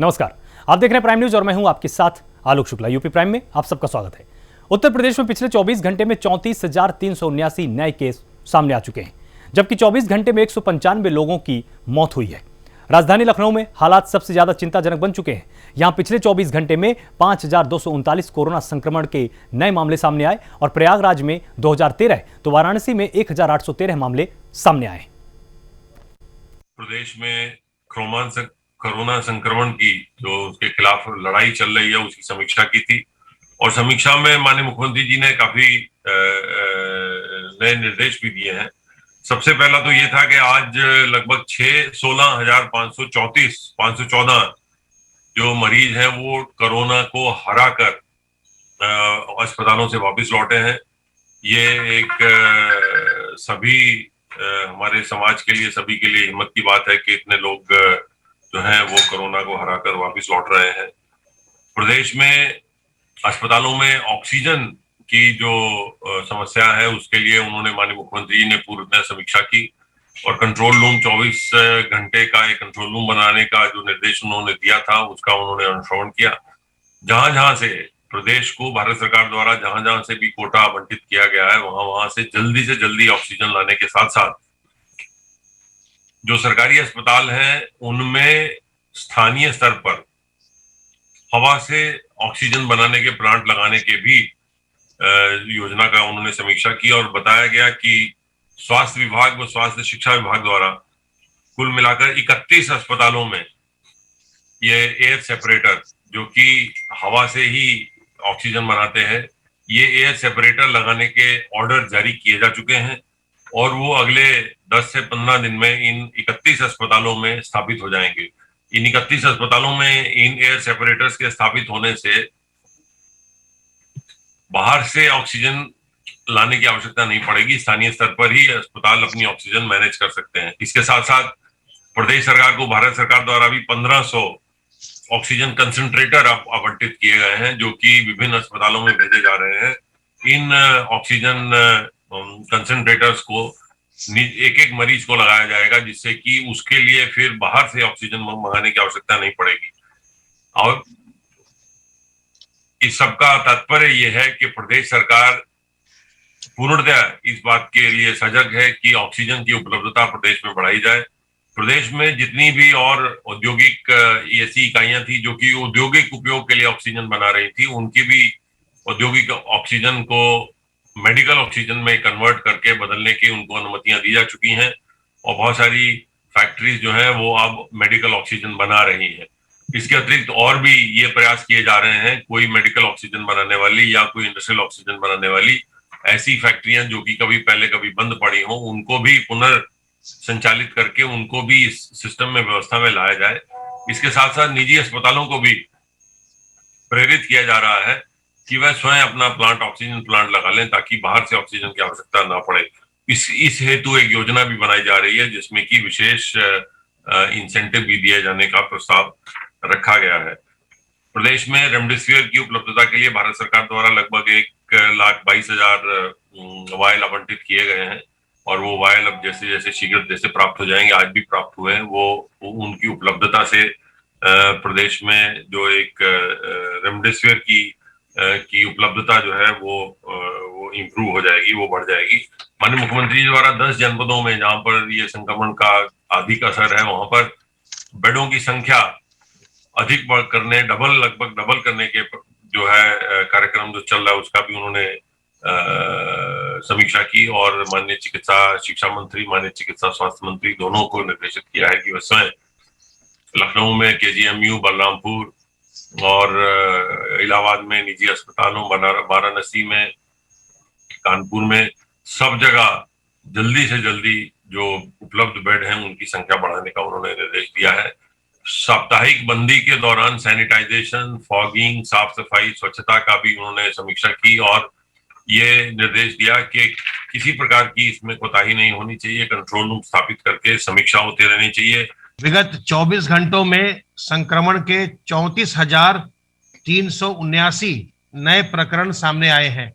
नमस्कार, आप देख रहे हैं प्राइम न्यूज और मैं हूं आपके साथ आलोक शुक्ला। यूपी प्राइम में आप सबका स्वागत है। उत्तर प्रदेश में पिछले 24 घंटे में 34,379 नए केस सामने आ चुके हैं, जबकि 24 घंटे में 195 लोगों की मौत हुई है। राजधानी लखनऊ में हालात सबसे ज्यादा चिंताजनक बन चुके हैं। यहां पिछले 24 घंटे में 5,239 कोरोना संक्रमण के नए मामले सामने आए और प्रयागराज में 2013 तो वाराणसी में 1,813 मामले सामने आए। प्रदेश में कोरोना संक्रमण की जो उसके खिलाफ लड़ाई चल रही है उसकी समीक्षा की थी और समीक्षा में माननीय मुख्यमंत्री जी ने काफी नए निर्देश भी दिए हैं। सबसे पहला तो ये था कि आज लगभग 514 जो मरीज हैं वो कोरोना को हराकर अस्पतालों से वापस लौटे हैं। ये एक सभी हमारे समाज के लिए, सभी के लिए हिम्मत की बात है कि इतने लोग जो हैं वो कोरोना को हराकर वापस लौट रहे हैं। प्रदेश में अस्पतालों में ऑक्सीजन की जो समस्या है उसके लिए उन्होंने माननीय मुख्यमंत्री जी ने पूर्ण समीक्षा की और कंट्रोल रूम 24 घंटे का एक कंट्रोल रूम बनाने का जो निर्देश उन्होंने दिया था उसका उन्होंने अनुश्रवण किया। जहां जहां से प्रदेश को भारत सरकार द्वारा जहां जहां से भी कोटा आवंटित किया गया है वहां से जल्दी ऑक्सीजन लाने के साथ साथ जो सरकारी अस्पताल हैं उनमें स्थानीय स्तर पर हवा से ऑक्सीजन बनाने के प्लांट लगाने के भी योजना का उन्होंने समीक्षा की और बताया गया कि स्वास्थ्य विभाग व स्वास्थ्य शिक्षा विभाग द्वारा कुल मिलाकर 31 अस्पतालों में ये एयर सेपरेटर जो कि हवा से ही ऑक्सीजन बनाते हैं, ये एयर सेपरेटर लगाने के ऑर्डर जारी किए जा चुके हैं और वो अगले 10 से 15 दिन में इन 31 अस्पतालों में स्थापित हो जाएंगे। इन 31 अस्पतालों में इन एयर सेपरेटर्स के स्थापित होने से बाहर से ऑक्सीजन लाने की आवश्यकता नहीं पड़ेगी, स्थानीय स्तर पर ही अस्पताल अपनी ऑक्सीजन मैनेज कर सकते हैं। इसके साथ साथ प्रदेश सरकार को भारत सरकार द्वारा भी 1500 ऑक्सीजन कंसंट्रेटर आवंटित किए गए हैं जो कि विभिन्न अस्पतालों में भेजे जा रहे हैं। इन ऑक्सीजन कंसंट्रेटर्स को एक एक मरीज को लगाया जाएगा जिससे कि उसके लिए फिर बाहर से ऑक्सीजन मंगाने की आवश्यकता नहीं पड़ेगी। और इस सबका तात्पर्य यह है कि प्रदेश सरकार पूर्णतः इस बात के लिए सजग है कि ऑक्सीजन की उपलब्धता प्रदेश में बढ़ाई जाए। प्रदेश में जितनी भी और औद्योगिक ऐसी इकाइयां थी जो कि औद्योगिक उपयोग के लिए ऑक्सीजन बना रही थी, उनकी भी औद्योगिक ऑक्सीजन को मेडिकल ऑक्सीजन में कन्वर्ट करके बदलने की उनको अनुमतियां दी जा चुकी हैं और बहुत सारी फैक्ट्रीज जो हैं वो अब मेडिकल ऑक्सीजन बना रही हैं। इसके अतिरिक्त और भी ये प्रयास किए जा रहे हैं, कोई मेडिकल ऑक्सीजन बनाने वाली या कोई इंडस्ट्रियल ऑक्सीजन बनाने वाली ऐसी फैक्ट्रियां जो कि कभी बंद पड़ी हो उनको भी पुनर्संचालित करके उनको भी इस सिस्टम में व्यवस्था में लाया जाए। इसके साथ साथ निजी अस्पतालों को भी प्रेरित किया जा रहा है कि वह स्वयं अपना ऑक्सीजन प्लांट लगा लें ताकि बाहर से ऑक्सीजन की आवश्यकता ना पड़े। इस हेतु एक योजना भी बनाई जा रही है जिसमें कि विशेष इंसेंटिव भी दिए जाने का प्रस्ताव रखा गया है। प्रदेश में रेमडेसिविर की उपलब्धता के लिए भारत सरकार द्वारा लगभग 1,22,000 वायल आवंटित किए गए हैं और वो वायल अब जैसे जैसे शीघ्र जैसे प्राप्त हो जाएंगे, आज भी प्राप्त हुए हैं, वो उनकी उपलब्धता से प्रदेश में जो एक रेमडेसिविर की उपलब्धता जो है वो इम्प्रूव हो जाएगी, वो बढ़ जाएगी। माननीय मुख्यमंत्री द्वारा 10 जनपदों में जहां पर ये संक्रमण का अधिक असर है वहां पर बेडों की संख्या अधिक करने लगभग डबल करने के जो है कार्यक्रम जो चल रहा है उसका भी उन्होंने समीक्षा की और माननीय चिकित्सा शिक्षा मंत्री, माननीय चिकित्सा स्वास्थ्य मंत्री दोनों को निर्देशित किया है कि वह स्वयं लखनऊ में KGMU, बलरामपुर और इलाहाबाद में निजी अस्पतालों, वाराणसी में, कानपुर में, सब जगह जल्दी से जल्दी जो उपलब्ध बेड हैं उनकी संख्या बढ़ाने का उन्होंने निर्देश दिया है। साप्ताहिक बंदी के दौरान सैनिटाइजेशन, फॉगिंग, साफ सफाई, स्वच्छता का भी उन्होंने समीक्षा की और ये निर्देश दिया कि किसी प्रकार की इसमें कोताही नहीं होनी चाहिए, कंट्रोल रूम स्थापित करके समीक्षा होती रहनी चाहिए। विगत 24 घंटों में संक्रमण के 34,379 नए प्रकरण सामने आए हैं।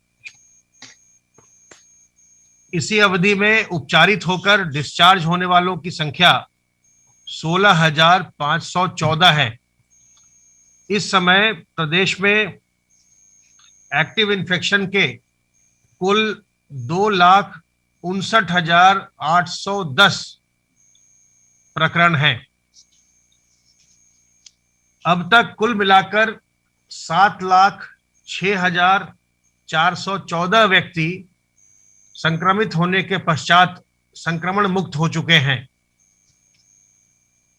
इसी अवधि में उपचारित होकर डिस्चार्ज होने वालों की संख्या 16,514 है इस समय प्रदेश में एक्टिव इन्फेक्शन के कुल 2,59,810 प्रकरण हैं। अब तक कुल मिलाकर 7,06,414 व्यक्ति संक्रमित होने के पश्चात संक्रमण मुक्त हो चुके हैं।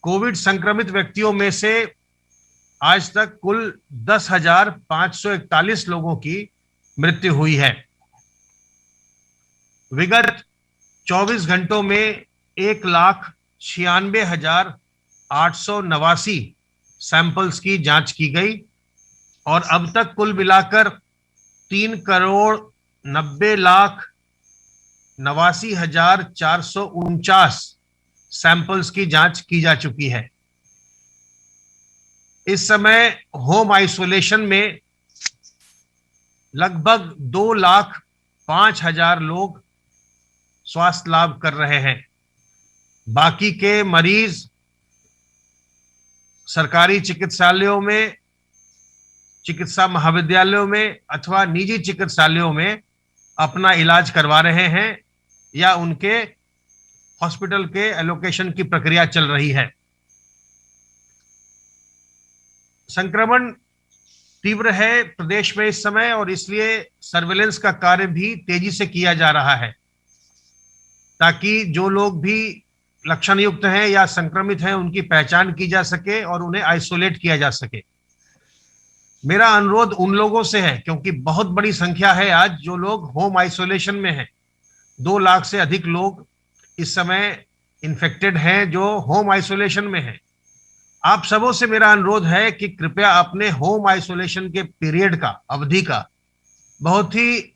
कोविड संक्रमित व्यक्तियों में से आज तक कुल 10,541 लोगों की मृत्यु हुई है। विगत 24 घंटों में 1,96,889 सैंपल्स की जांच की गई और अब तक कुल मिलाकर 3,90,89,449 सैंपल्स की जांच की जा चुकी है। इस समय होम आइसोलेशन में लगभग 2,05,000 लोग स्वास्थ्य लाभ कर रहे हैं। बाकी के मरीज सरकारी चिकित्सालयों में, चिकित्सा महाविद्यालयों में अथवा निजी चिकित्सालयों में अपना इलाज करवा रहे हैं या उनके हॉस्पिटल के एलोकेशन की प्रक्रिया चल रही है। संक्रमण तीव्र है प्रदेश में इस समय और इसलिए सर्वेलेंस का कार्य भी तेजी से किया जा रहा है ताकि जो लोग भी लक्षण युक्त हैं या संक्रमित हैं उनकी पहचान की जा सके और उन्हें आइसोलेट किया जा सके। मेरा अनुरोध उन लोगों से है, क्योंकि बहुत बड़ी संख्या है आज जो लोग होम आइसोलेशन में हैं। 2 लाख से अधिक लोग इस समय इन्फेक्टेड हैं जो होम आइसोलेशन में हैं। आप सबों से मेरा अनुरोध है कि कृपया अपने होम आइसोलेशन के पीरियड का, अवधि का बहुत ही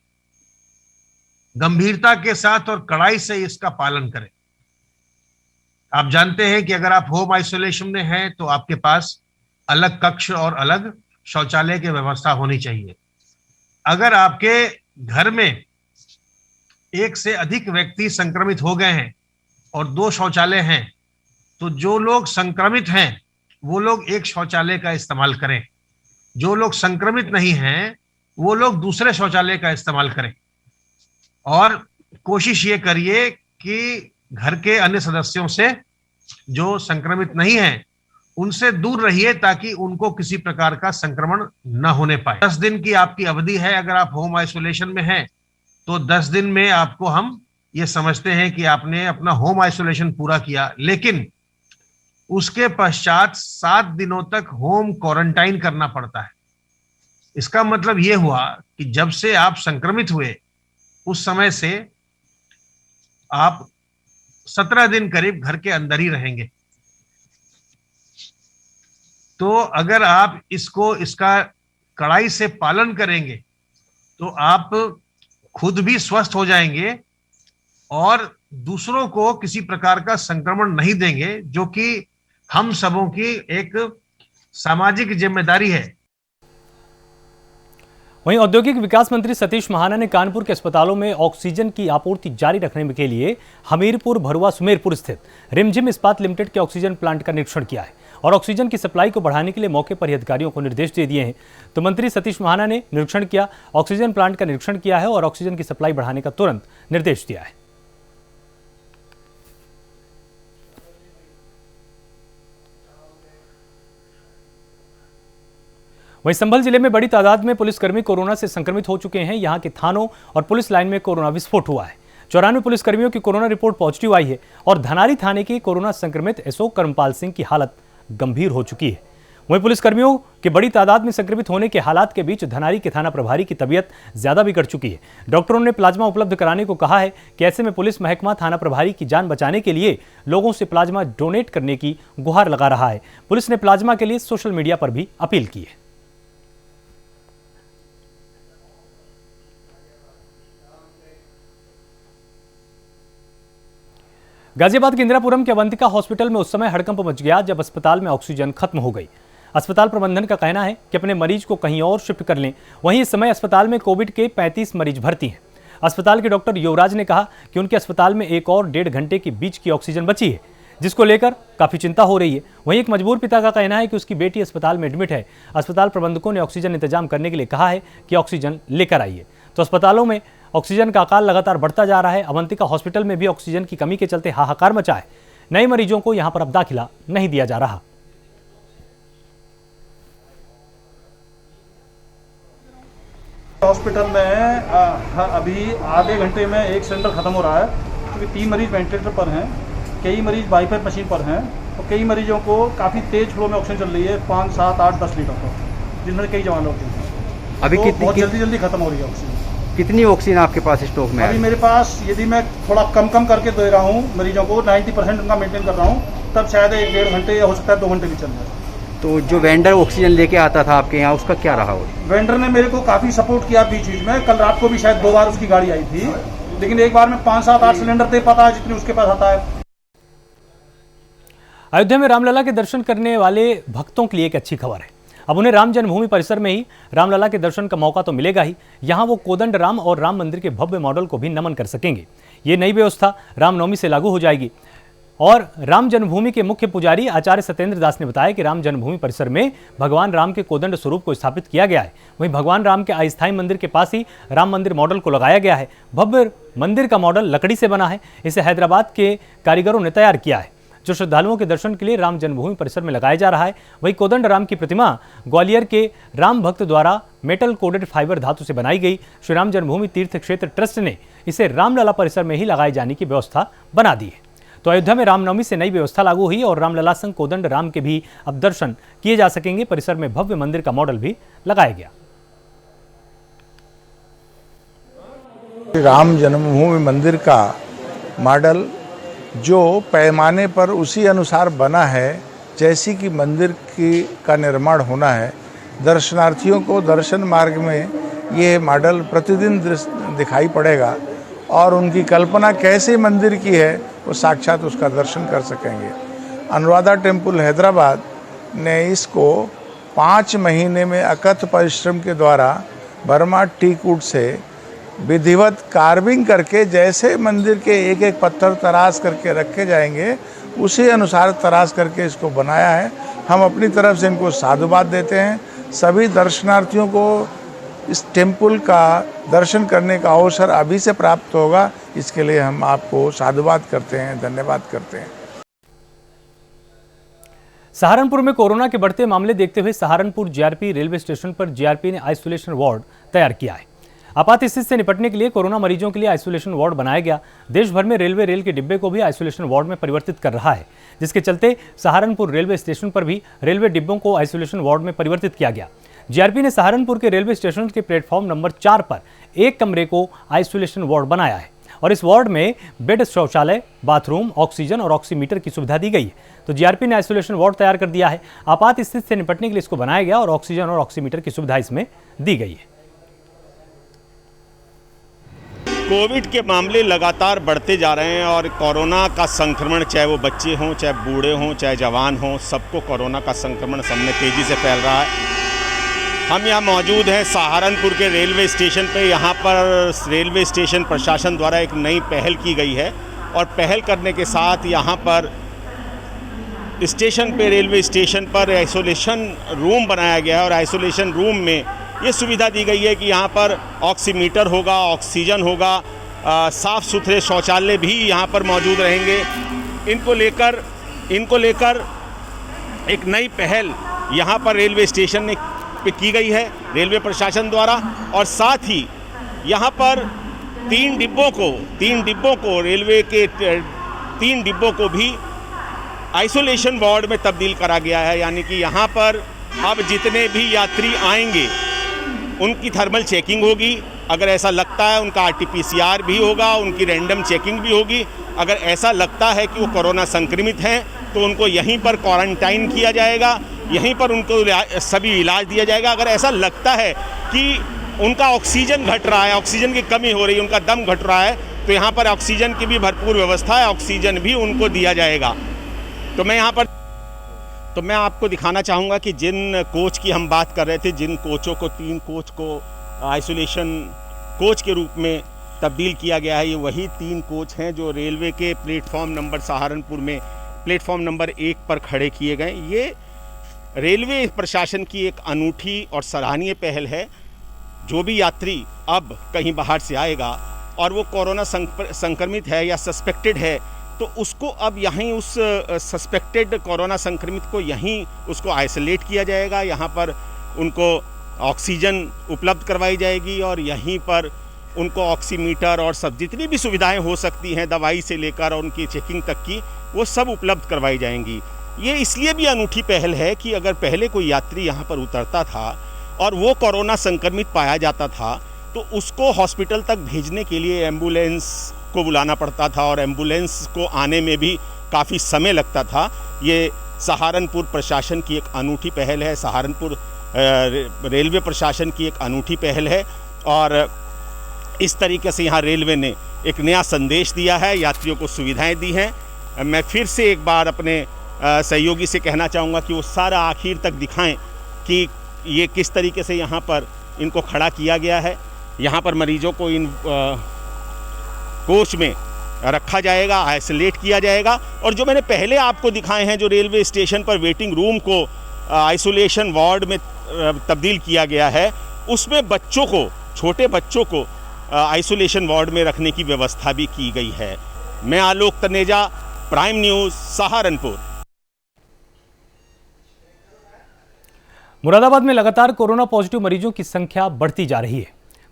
गंभीरता के साथ और कड़ाई से इसका पालन करें। आप जानते हैं कि अगर आप होम आइसोलेशन में हैं तो आपके पास अलग कक्ष और अलग शौचालय की व्यवस्था होनी चाहिए। अगर आपके घर में 1 से अधिक व्यक्ति संक्रमित हो गए हैं और 2 शौचालय हैं तो जो लोग संक्रमित हैं वो लोग एक शौचालय का इस्तेमाल करें। जो लोग संक्रमित नहीं हैं वो लोग दूसरे शौचालय का इस्तेमाल करें और कोशिश ये करिए कि घर के अन्य सदस्यों से जो संक्रमित नहीं हैं उनसे दूर रहिए ताकि उनको किसी प्रकार का संक्रमण न होने पाए। 10 दिन की आपकी अवधि है। अगर आप होम आइसोलेशन में हैं तो 10 दिन में आपको हम ये समझते हैं कि आपने अपना होम आइसोलेशन पूरा किया, लेकिन उसके पश्चात 7 दिनों तक होम क्वारंटाइन करना पड़ता है। इसका मतलब यह हुआ कि जब से आप संक्रमित हुए उस समय से आप 17 दिन करीब घर के अंदर ही रहेंगे। तो अगर आप इसका कड़ाई से पालन करेंगे तो आप खुद भी स्वस्थ हो जाएंगे और दूसरों को किसी प्रकार का संक्रमण नहीं देंगे, जो कि हम सबों की एक सामाजिक जिम्मेदारी है। वहीं औद्योगिक विकास मंत्री सतीश महाना ने कानपुर के अस्पतालों में ऑक्सीजन की आपूर्ति जारी रखने के लिए हमीरपुर, भरुआ, सुमेरपुर स्थित रिमझिम इस्पात लिमिटेड के ऑक्सीजन प्लांट का निरीक्षण किया है और ऑक्सीजन की सप्लाई को बढ़ाने के लिए मौके पर ही अधिकारियों को निर्देश दे दिए हैं। तो मंत्री सतीश महाना ने निरीक्षण किया, ऑक्सीजन प्लांट का निरीक्षण किया है और ऑक्सीजन की सप्लाई बढ़ाने का तुरंत निर्देश दिया है। वहीं संभल जिले में बड़ी तादाद में पुलिसकर्मी कोरोना से संक्रमित हो चुके हैं। यहां के थानों और पुलिस लाइन में कोरोना विस्फोट हुआ है। 94 पुलिसकर्मियों की कोरोना रिपोर्ट पॉजिटिव आई है और धनारी थाने के कोरोना संक्रमित अशोक कर्मपाल सिंह की हालत गंभीर हो चुकी है। वहीं पुलिसकर्मियों के बड़ी तादाद में संक्रमित होने के हालात के बीच धनारी के थाना प्रभारी की तबीयत ज्यादा बिगड़ चुकी है। डॉक्टरों ने प्लाज्मा उपलब्ध कराने को कहा है कि ऐसे में पुलिस महकमा थाना प्रभारी की जान बचाने के लिए लोगों से प्लाज्मा डोनेट करने की गुहार लगा रहा है। पुलिस ने प्लाज्मा के लिए सोशल मीडिया पर भी अपील की है। गाजियाबाद के इंदिरापुरम के अवंतिका हॉस्पिटल में उस समय हड़कंप मच गया जब अस्पताल में ऑक्सीजन खत्म हो गई। अस्पताल प्रबंधन का कहना है कि अपने मरीज को कहीं और शिफ्ट कर लें। वहीं इस समय अस्पताल में कोविड के 35 मरीज भर्ती हैं। अस्पताल के डॉक्टर युवराज ने कहा कि उनके अस्पताल में एक और 1.5 घंटे के बीच की ऑक्सीजन बची है, जिसको लेकर काफ़ी चिंता हो रही है। वहीं एक मजबूर पिता का कहना है कि उसकी बेटी अस्पताल में एडमिट है। अस्पताल प्रबंधकों ने ऑक्सीजन इंतजाम करने के लिए कहा है कि ऑक्सीजन लेकर आइए। तो अस्पतालों में ऑक्सीजन का अकाल लगातार बढ़ता जा रहा है। अवंतिका हॉस्पिटल में भी ऑक्सीजन की कमी के चलते हाहाकार मचा है। नए मरीजों को यहां पर अब दाखिला नहीं दिया जा रहा। हॉस्पिटल में अभी आधे घंटे में एक सिलेंडर खत्म हो रहा है, क्योंकि 3 मरीज वेंटिलेटर पर हैं, कई मरीज बाईपास मशीन पर हैं, तो कई मरीजों को काफ़ी तेज फ्लो में ऑक्सीजन चल रही है, 5, 7, 8, 10 लीटर पर, जिनमें कई जवान लोग हैं। अभी तो कितनी बहुत जल्दी खत्म हो रही है ऑक्सीजन। कितनी ऑक्सीजन आपके पास स्टॉक में है? अभी मेरे पास, यदि मैं थोड़ा कम करके दे रहा हूँ मरीजों को, 90% उनका मेंटेन कर रहा हूँ, तब शायद 1-1.5 घंटे या हो सकता है 2 घंटे भी चल जाए। तो जो वेंडर ऑक्सीजन लेके आता था आपके यहाँ, उसका क्या रहा? वेंडर ने मेरे को काफ़ी सपोर्ट किया बीच में। कल रात को भी शायद 2 बार उसकी गाड़ी आई थी, लेकिन एक बार में 5, 7, 8 सिलेंडर दे पाता है जितनी उसके पास आता है। अयोध्या में रामलला के दर्शन करने वाले भक्तों के लिए एक अच्छी खबर है। अब उन्हें राम जन्मभूमि परिसर में ही रामलला के दर्शन का मौका तो मिलेगा ही, यहाँ वो कोदंड राम और राम मंदिर के भव्य मॉडल को भी नमन कर सकेंगे। ये नई व्यवस्था रामनवमी से लागू हो जाएगी। और राम जन्मभूमि के मुख्य पुजारी आचार्य सत्येंद्र दास ने बताया कि राम जन्मभूमि परिसर में भगवान राम के कोदंड स्वरूप को स्थापित किया गया है। वहीं भगवान राम के अस्थायी मंदिर के पास ही राम मंदिर मॉडल को लगाया गया है। भव्य मंदिर का मॉडल लकड़ी से बना है। इसे हैदराबाद के कारीगरों ने तैयार किया है, जो श्रद्धालुओं के दर्शन के लिए राम जन्मभूमि परिसर में लगाया जा रहा है। वहीं कोदंड राम की प्रतिमा ग्वालियर के राम भक्त द्वारा मेटल कोडेड फाइबर धातु से बनाई गई। श्री राम जन्मभूमि तीर्थ क्षेत्र ट्रस्ट ने इसे रामलला परिसर में ही लगाए जाने की व्यवस्था बना दी है। तो अयोध्या में रामनवमी से नई व्यवस्था लागू हुई और रामलला संग कोदंड राम के भी अब दर्शन किए जा सकेंगे। परिसर में भव्य मंदिर का मॉडल भी लगाया गया। राम जन्मभूमि मंदिर का मॉडल जो पैमाने पर उसी अनुसार बना है जैसी कि मंदिर का निर्माण होना है। दर्शनार्थियों को दर्शन मार्ग में ये मॉडल प्रतिदिन दिखाई पड़ेगा और उनकी कल्पना कैसे मंदिर की है वो साक्षात उसका दर्शन कर सकेंगे। अनुराधा टेम्पल हैदराबाद ने इसको 5 महीने में अकथ परिश्रम के द्वारा बर्मा टीक वुड से विधिवत कार्विंग करके, जैसे मंदिर के एक एक पत्थर तराश करके रखे जाएंगे उसी अनुसार तराश करके इसको बनाया है। हम अपनी तरफ से इनको साधुवाद देते हैं। सभी दर्शनार्थियों को इस टेम्पल का दर्शन करने का अवसर अभी से प्राप्त होगा। इसके लिए हम आपको साधुवाद करते हैं, धन्यवाद करते हैं। सहारनपुर में कोरोना के बढ़ते मामले देखते हुए सहारनपुर जीआरपी रेलवे स्टेशन पर जीआरपी ने आइसोलेशन वार्ड तैयार किया है। आपात स्थिति से निपटने के लिए कोरोना मरीजों के लिए आइसोलेशन वार्ड बनाया गया। देश भर में रेलवे रेल के डिब्बे को भी आइसोलेशन वार्ड में परिवर्तित कर रहा है, जिसके चलते सहारनपुर रेलवे स्टेशन पर भी रेलवे डिब्बों को आइसोलेशन वार्ड में परिवर्तित किया गया। जीआरपी ने सहारनपुर के रेलवे स्टेशन के प्लेटफॉर्म नंबर 4 पर एक कमरे को आइसोलेशन वार्ड बनाया है और इस वार्ड में बेड, शौचालय, बाथरूम, ऑक्सीजन और ऑक्सीमीटर की सुविधा दी गई है। तो जीआरपी ने आइसोलेशन वार्ड तैयार कर दिया है। आपात स्थिति से निपटने के लिए इसको बनाया गया और ऑक्सीजन और ऑक्सीमीटर की सुविधा इसमें दी गई है। कोविड के मामले लगातार बढ़ते जा रहे हैं और कोरोना का संक्रमण, चाहे वो बच्चे हों, चाहे बूढ़े हों, चाहे जवान हों, सबको कोरोना का संक्रमण सब में तेज़ी से फैल रहा है। हम यहाँ मौजूद हैं सहारनपुर के रेलवे स्टेशन पे। यहाँ पर रेलवे स्टेशन प्रशासन द्वारा एक नई पहल की गई है और पहल करने के साथ यहाँ पर स्टेशन पे, रेलवे स्टेशन पर आइसोलेशन रूम बनाया गया है और आइसोलेशन रूम में ये सुविधा दी गई है कि यहाँ पर ऑक्सीमीटर होगा, ऑक्सीजन होगा, साफ़ सुथरे शौचालय भी यहाँ पर मौजूद रहेंगे। इनको लेकर एक नई पहल यहाँ पर रेलवे स्टेशन ने पे की गई है रेलवे प्रशासन द्वारा और साथ ही यहाँ पर 3 डिब्बों को रेलवे के 3 डिब्बों को भी आइसोलेशन वार्ड में तब्दील करा गया है। यानी कि यहाँ पर अब जितने भी यात्री आएंगे उनकी थर्मल चेकिंग होगी। अगर ऐसा लगता है उनका RT-PCR भी होगा, उनकी रैंडम चेकिंग भी होगी। अगर ऐसा लगता है कि वो कोरोना संक्रमित हैं तो उनको यहीं पर क्वारंटाइन किया जाएगा, यहीं पर उनको सभी इलाज दिया जाएगा। अगर ऐसा लगता है कि उनका ऑक्सीजन घट रहा है, ऑक्सीजन की कमी हो रही है, उनका दम घट रहा है, तो यहाँ पर ऑक्सीजन की भी भरपूर व्यवस्था है, ऑक्सीजन भी उनको दिया जाएगा। तो मैं आपको दिखाना चाहूँगा कि जिन कोच की हम बात कर रहे थे, जिन कोचों को 3 कोच को आइसोलेशन कोच के रूप में तब्दील किया गया है, ये वही 3 कोच हैं जो रेलवे के प्लेटफॉर्म नंबर सहारनपुर में प्लेटफॉर्म नंबर 1 पर खड़े किए गए। ये रेलवे प्रशासन की एक अनूठी और सराहनीय पहल है। जो भी यात्री अब कहीं बाहर से आएगा और वो कोरोना संक्रमित है या सस्पेक्टेड है, तो उसको अब यहीं उस सस्पेक्टेड कोरोना संक्रमित को यहीं उसको आइसोलेट किया जाएगा। यहाँ पर उनको ऑक्सीजन उपलब्ध करवाई जाएगी और यहीं पर उनको ऑक्सीमीटर और सब जितनी भी सुविधाएं हो सकती हैं, दवाई से लेकर और उनकी चेकिंग तक की, वो सब उपलब्ध करवाई जाएंगी। ये इसलिए भी अनूठी पहल है कि अगर पहले कोई यात्री यहाँ पर उतरता था और वो कोरोना संक्रमित पाया जाता था, तो उसको हॉस्पिटल तक भेजने के लिए एम्बुलेंस को बुलाना पड़ता था और एम्बुलेंस को आने में भी काफ़ी समय लगता था। ये सहारनपुर प्रशासन की एक अनूठी पहल है, सहारनपुर रेलवे प्रशासन की एक अनूठी पहल है और इस तरीके से यहाँ रेलवे ने एक नया संदेश दिया है, यात्रियों को सुविधाएं दी हैं। मैं फिर से एक बार अपने सहयोगी से कहना चाहूँगा कि वो सारा आखिर तक दिखाएं कि ये किस तरीके से यहाँ पर इनको खड़ा किया गया है। यहाँ पर मरीजों को इन कोच में रखा जाएगा, आइसोलेट किया जाएगा और जो मैंने पहले आपको दिखाए हैं, जो रेलवे स्टेशन पर वेटिंग रूम को आइसोलेशन वार्ड में तब्दील किया गया है, उसमें बच्चों को, छोटे बच्चों को आइसोलेशन वार्ड में रखने की व्यवस्था भी की गई है। मैं आलोक तनेजा, प्राइम न्यूज़, सहारनपुर। मुरादाबाद में लगातार कोरोना पॉजिटिव मरीजों की संख्या बढ़ती जा रही है।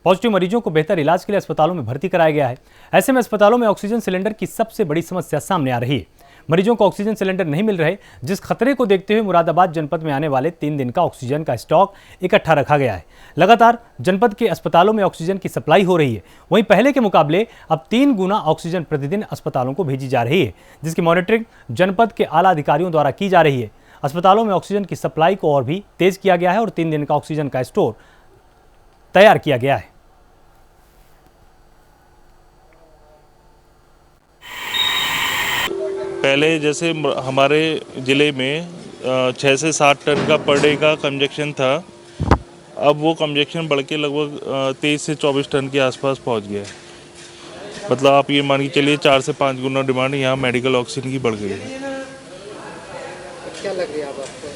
पॉजिटिव मरीजों को बेहतर इलाज के लिए अस्पतालों में भर्ती कराया गया है। ऐसे में अस्पतालों में ऑक्सीजन सिलेंडर की सबसे बड़ी समस्या सामने आ रही है। मरीजों को ऑक्सीजन सिलेंडर नहीं मिल रहे, जिस खतरे को देखते हुए मुरादाबाद जनपद में आने वाले 3 दिन का ऑक्सीजन का स्टॉक इकट्ठा रखा गया है। लगातार जनपद के अस्पतालों में ऑक्सीजन की सप्लाई हो रही है। वहीं पहले के मुकाबले अब 3 गुना ऑक्सीजन प्रतिदिन अस्पतालों को भेजी जा रही है, जिसकी मॉनिटरिंग जनपद के आला अधिकारियों द्वारा की जा रही है। अस्पतालों में ऑक्सीजन की सप्लाई को और भी तेज किया गया है और 3 दिन का ऑक्सीजन का स्टोर तैयार किया गया है। पहले जैसे हमारे ज़िले में 6 से 7 टन का पर डे का कंजक्शन था, अब वो कंजक्शन बढ़ के लगभग 23 से 24 टन के आसपास पहुंच गया है। मतलब आप ये मान के चलिए 4 से 5 गुना डिमांड यहाँ मेडिकल ऑक्सीजन की बढ़ गई है। क्या लग रहा है आपको?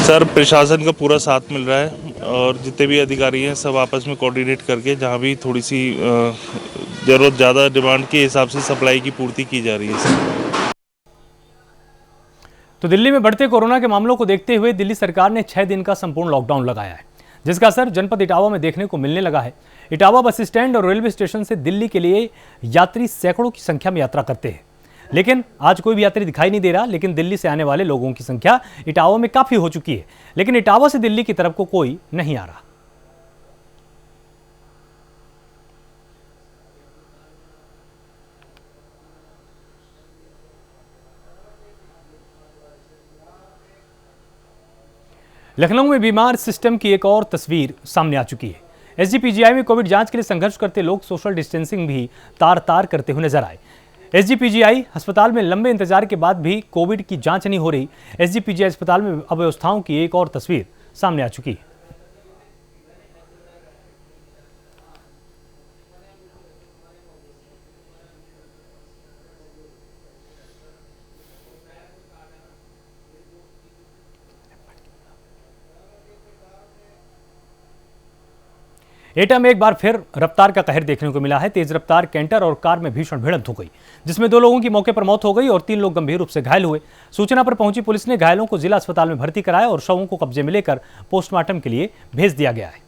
सर, प्रशासन का पूरा साथ मिल रहा है और जितने भी अधिकारी हैं सब आपस में कोऑर्डिनेट करके जहाँ भी थोड़ी सी ज़रूरत ज़्यादा डिमांड के हिसाब से सप्लाई की पूर्ति की जा रही है सर। तो दिल्ली में बढ़ते कोरोना के मामलों को देखते हुए दिल्ली सरकार ने 6 दिन का संपूर्ण लॉकडाउन लगाया है, जिसका असर जनपद इटावा में देखने को मिलने लगा है। इटावा बस स्टैंड और रेलवे स्टेशन से दिल्ली के लिए यात्री सैकड़ों की संख्या में यात्रा करते हैं, लेकिन आज कोई भी यात्री दिखाई नहीं दे रहा। लेकिन दिल्ली से आने वाले लोगों की संख्या इटावा में काफी हो चुकी है, लेकिन इटावा से दिल्ली की तरफ को कोई नहीं आ रहा। लखनऊ में बीमार सिस्टम की एक और तस्वीर सामने आ चुकी है। एसजीपीजीआई में कोविड जांच के लिए संघर्ष करते लोग सोशल डिस्टेंसिंग भी तार तार करते हुए नजर आए। एसजीपीजीआई अस्पताल में लंबे इंतजार के बाद भी कोविड की जांच नहीं हो रही। एसजीपीजीआई अस्पताल में अव्यवस्थाओं की एक और तस्वीर सामने आ चुकी है। एटा में एक बार फिर रफ्तार का कहर देखने को मिला है। तेज रफ्तार कैंटर और कार में भीषण भिड़ंत हो गई, जिसमें 2 लोगों की मौके पर मौत हो गई और 3 लोग गंभीर रूप से घायल हुए। सूचना पर पहुंची पुलिस ने घायलों को जिला अस्पताल में भर्ती कराया और शवों को कब्जे में लेकर पोस्टमार्टम के लिए भेज दिया गया है।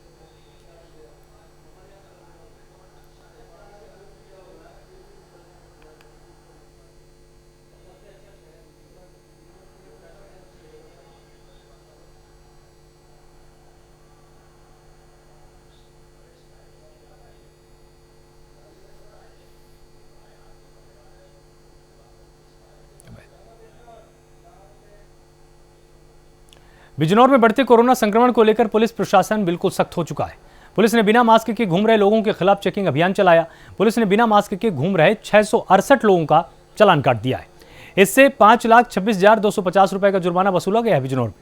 बिजनौर में बढ़ते कोरोना संक्रमण को लेकर पुलिस प्रशासन बिल्कुल सख्त हो चुका है। पुलिस ने बिना मास्क के घूम रहे लोगों के खिलाफ चेकिंग अभियान चलाया। पुलिस ने बिना मास्क के घूम रहे 668 लोगों का चालान काट दिया है। इससे 5,26,250 रुपए का जुर्माना वसूला गया है। बिजनौर में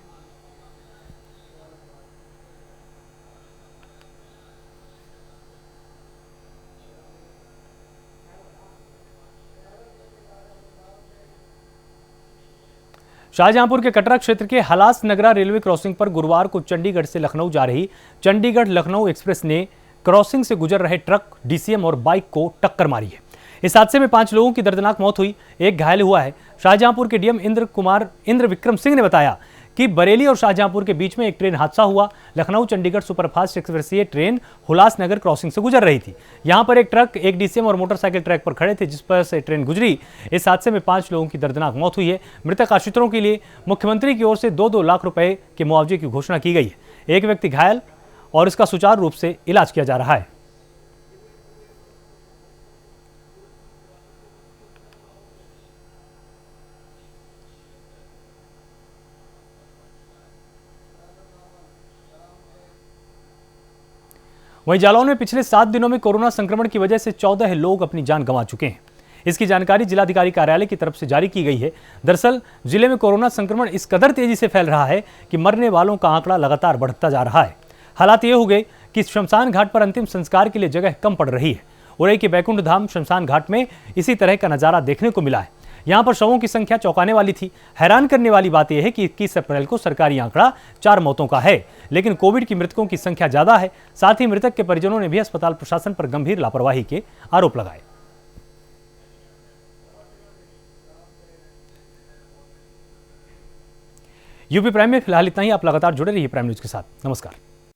शाहजहांपुर के कटरा क्षेत्र के हलास नगरा रेलवे क्रॉसिंग पर गुरुवार को चंडीगढ़ से लखनऊ जा रही चंडीगढ़ लखनऊ एक्सप्रेस ने क्रॉसिंग से गुजर रहे ट्रक, डीसीएम और बाइक को टक्कर मारी है। इस हादसे में 5 लोगों की दर्दनाक मौत हुई, एक घायल हुआ है। शाहजहांपुर के डीएम इंद्र विक्रम सिंह ने बताया कि बरेली और शाहजहांपुर के बीच में एक ट्रेन हादसा हुआ। Lucknow Chandigarh superfast express train Hulasnagar crossing से गुजर रही थी। यहां पर एक ट्रक, एक डीसीएम और मोटरसाइकिल ट्रैक पर खड़े थे, जिस पर से ट्रेन गुजरी। इस हादसे में 5 लोगों की दर्दनाक मौत हुई है। मृतक आश्रितों के लिए मुख्यमंत्री की ओर से 2-2 लाख रुपए के मुआवजे की घोषणा की गई है। एक व्यक्ति घायल और इसका सुचारू रूप से इलाज किया जा रहा है। वहीं जालौन में पिछले 7 दिनों में कोरोना संक्रमण की वजह से 14 लोग अपनी जान गंवा चुके हैं। इसकी जानकारी जिलाधिकारी कार्यालय की तरफ से जारी की गई है। दरअसल जिले में कोरोना संक्रमण इस कदर तेजी से फैल रहा है कि मरने वालों का आंकड़ा लगातार बढ़ता जा रहा है। हालात ये हो गए कि शमशान घाट पर अंतिम संस्कार के लिए जगह कम पड़ रही है। उरई के बैकुंठ धाम शमशान घाट में इसी तरह का नजारा देखने को मिला है। यहाँ पर शवों की संख्या चौंकाने वाली थी। हैरान करने वाली बात यह है कि 21 अप्रैल को सरकारी आंकड़ा 4 मौतों का है, लेकिन कोविड की मृतकों की संख्या ज्यादा है। साथ ही मृतक के परिजनों ने भी अस्पताल प्रशासन पर गंभीर लापरवाही के आरोप लगाए। यूपी प्राइम में फिलहाल इतना ही। आप लगातार जुड़े रहिए प्राइम न्यूज के साथ। नमस्कार।